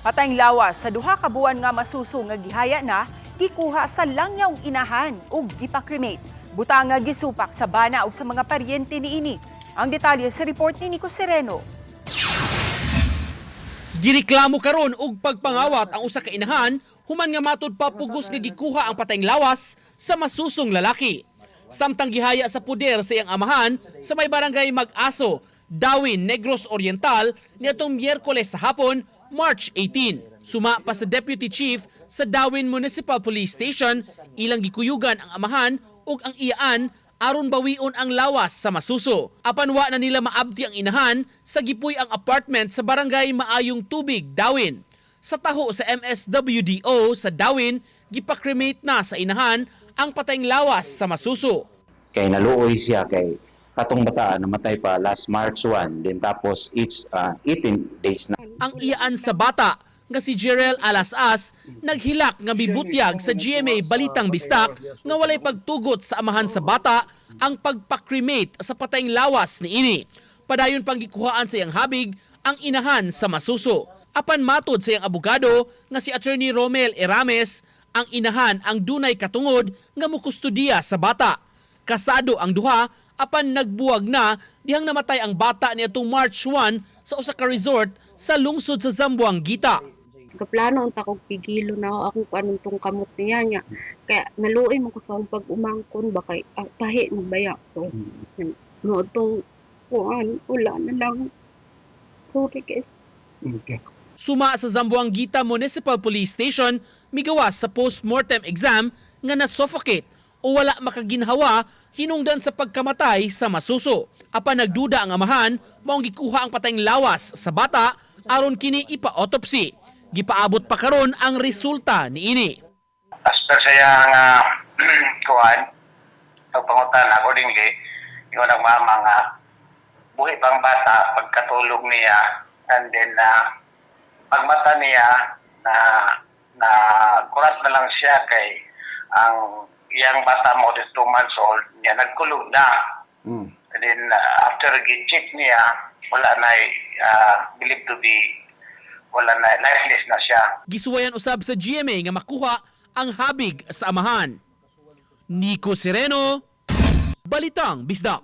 Patayng lawas sa duha ka buwan nga masuso nga gihaya na gikuha sa langyawng inahan ug gipakremate. Butang nga gisupak sa bana ug sa mga paryente niini. Ang detalye sa report ni Nico Sereno. Gireklamo karon og pagpangawat ang usa ka inahan human nga matud pa pugos nga gikuha ang patayng lawas sa masusong lalaki. Samtang gihaya sa puder sa iyang amahan sa may barangay Mag-Aso, Dawin, Negros Oriental niadtong Miyerkules sa hapon, March 18. Suma pa sa Deputy Chief sa Dawin Municipal Police Station, ilang gikuyugan ang amahan ug ang iyaan aron bawion ang lawas sa masuso. Apan wa na nila maabdi ang inahan sa gipuy ang apartment sa barangay Maayong Tubig, Dawin. Sa taho sa MSWDO sa Dawin, gipakremate na sa inahan ang patayng lawas sa masuso. Kay naluoy siya kay katong bata namatay pa last March 1, then tapos it's 18 days na. Ang iyaan sa bata nga si Jerel Alasas naghilak nga bibutyag sa GMA Balitang Bistak nga walay pagtugot sa amahan sa bata ang pagpakremate sa patayng lawas niini. Padayon pang gikuhaan sa iyang habig ang inahan sa masuso. Apan matod sa iyang abogado nga si Attorney Romel Erames, ang inahan ang dunay katungod nga mokustudiya sa bata. Kasado ang duha apan nagbuwag na dihang namatay ang bata niadtong March 1 sa usa ka resort sa lungsod sa Zamboanga. Kaplano unta kog pigilo na ako anong tong kamot niya nya. Kaya naluoy mo ko sa akong pag-umangkon ba kay tahi magbaya ko. No to kuan wala na lang. Sorry guys. Suma sa Zamboanga Municipal Police Station, migawas sa post-mortem exam nga na-suffocate o wala makaginhawa hinungdan sa pagkamatay sa masuso. Apan nagduda ang amahan, maong gikuha ang patayng lawas sa bata aron kini ipa-autopsy. Gipaabot pa karon ang resulta niini. As per sa iyang kuhan, pagpangutan accordingly, yung nagmama nga buhi pang bata pagkatulog niya, and then pagmata niya na kurat na lang siya kay ang iyang bata mo is 2 months old niya nagkulog na. And then after gi-check niya, wala na believed to be wala na lifeless na siya. Gisuwayan usab sa GMA nga makuha ang habig sa amahan. Nico Sereno, Balitang Bisdak.